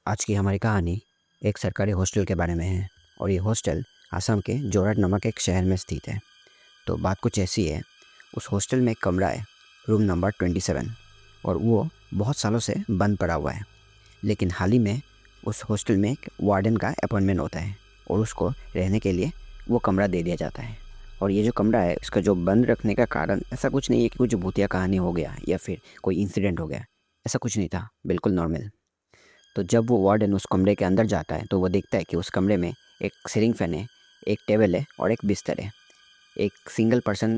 आज की हमारी कहानी एक सरकारी हॉस्टल के बारे में है और ये हॉस्टल असम के जोरहाट नामक एक शहर में स्थित है। तो बात कुछ ऐसी है, उस हॉस्टल में एक कमरा है, रूम नंबर 27, और वो बहुत सालों से बंद पड़ा हुआ है। लेकिन हाल ही में उस हॉस्टल में एक वार्डन का अपॉइंटमेंट होता है और उसको रहने के लिए वो कमरा दे दिया जाता है। और ये जो कमरा है, इसका जो बंद रखने का कारण ऐसा कुछ नहीं है कि कुछ भूतिया कहानी हो गया या फिर कोई इंसिडेंट हो गया। ऐसा कुछ नहीं था, बिल्कुल नॉर्मल। तो जब वो वार्डन उस कमरे के अंदर जाता है तो वो देखता है कि उस कमरे में एक सीलिंग फैन है, एक टेबल है और एक बिस्तर है। एक सिंगल पर्सन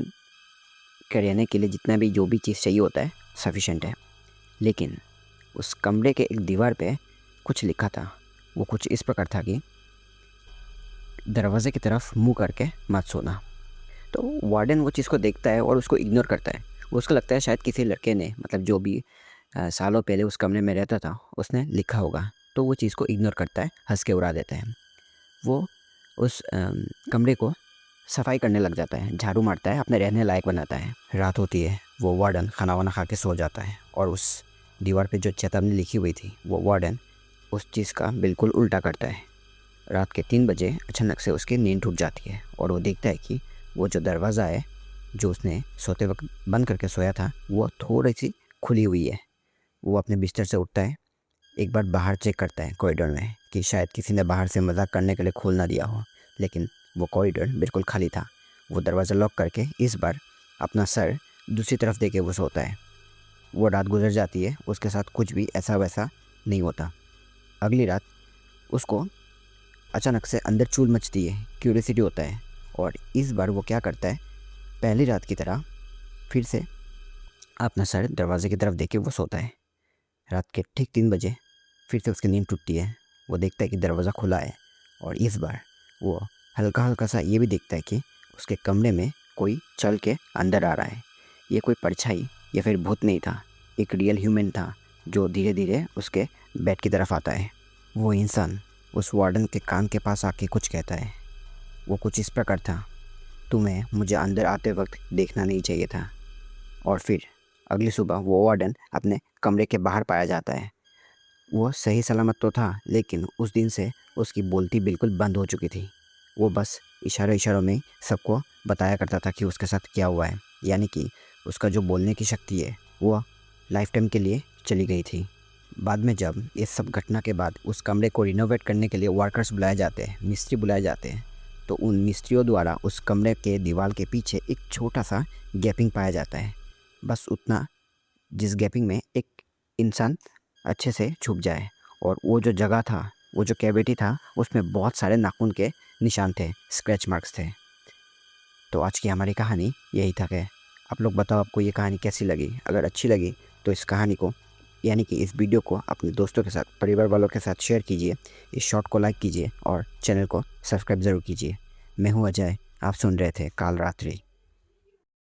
के रहने के लिए जितना भी जो भी चीज़ चाहिए होता है सफिशेंट है। लेकिन उस कमरे के एक दीवार पे कुछ लिखा था। वो कुछ इस प्रकार था कि दरवाजे की तरफ मुंह करके मत सोना। तो वार्डन वो चीज़ को देखता है और उसको इग्नोर करता है। उसको लगता है शायद किसी लड़के ने, मतलब जो भी सालों पहले उस कमरे में रहता था, उसने लिखा होगा। तो वो चीज़ को इग्नोर करता है, हंस के उड़ा देता है। वो उस कमरे को सफाई करने लग जाता है, झाड़ू मारता है, अपने रहने लायक बनाता है। रात होती है, वो वार्डन खाना वाना खा के सो जाता है और उस दीवार पे जो चेतावनी लिखी हुई थी वो वार्डन उस चीज़ का बिल्कुल उल्टा करता है। रात के 3 बजे अचानक से उसकी नींद टूट जाती है और वो देखता है कि वो जो दरवाज़ा है जो उसने सोते वक्त बंद करके सोया था वो थोड़ी सी खुली हुई है। वो अपने बिस्तर से उठता है, एक बार बाहर चेक करता है कॉरिडोर में कि शायद किसी ने बाहर से मजाक करने के लिए खोल ना दिया हो। लेकिन वो कॉरिडोर बिल्कुल खाली था। वो दरवाज़ा लॉक करके इस बार अपना सर दूसरी तरफ दे के वो सोता है। वो रात गुजर जाती है, उसके साथ कुछ भी ऐसा वैसा नहीं होता। अगली रात उसको अचानक से अंदर चूल मचती है, क्यूरियोसिटी होता है, और इस बार वो क्या करता है, पहली रात की तरह फिर से अपना सर दरवाजे की तरफ देके वो सोता है। रात के ठीक 3 बजे फिर से उसकी नींद टूटती है। वो देखता है कि दरवाज़ा खुला है और इस बार वो हल्का हल्का सा ये भी देखता है कि उसके कमरे में कोई चल के अंदर आ रहा है। ये कोई परछाई या फिर भूत नहीं था, एक रियल ह्यूमन था जो धीरे धीरे उसके बेड की तरफ आता है। वो इंसान उस वार्डन के कान के पास आके कुछ कहता है। वो कुछ इस प्रकार था, तुम्हें मुझे अंदर आते वक्त देखना नहीं चाहिए था। और फिर अगली सुबह वो वार्डन अपने कमरे के बाहर पाया जाता है। वो सही सलामत तो था, लेकिन उस दिन से उसकी बोलती बिल्कुल बंद हो चुकी थी। वो बस इशारों इशारों में सबको बताया करता था कि उसके साथ क्या हुआ है। यानी कि उसका जो बोलने की शक्ति है वो लाइफ टाइम के लिए चली गई थी। बाद में जब इस सब घटना के बाद उस कमरे को रिनोवेट करने के लिए वर्कर्स बुलाए जाते हैं, मिस्त्री बुलाए जाते हैं, तो उन मिस्त्रियों द्वारा उस कमरे के दीवार के पीछे एक छोटा सा गैपिंग पाया जाता है। बस उतना, जिस गैपिंग में एक इंसान अच्छे से छुप जाए। और वो जो जगह था, वो जो कैविटी था, उसमें बहुत सारे नाखून के निशान थे, स्क्रैच मार्क्स थे। तो आज की हमारी कहानी यही था। कि आप लोग बताओ आपको ये कहानी कैसी लगी। अगर अच्छी लगी तो इस कहानी को, यानी कि इस वीडियो को अपने दोस्तों के साथ, परिवार वालों के साथ शेयर कीजिए। इस शॉर्ट को लाइक कीजिए और चैनल को सब्सक्राइब ज़रूर कीजिए। मैं हूँ अजय, आप सुन रहे थे काल रात्रि।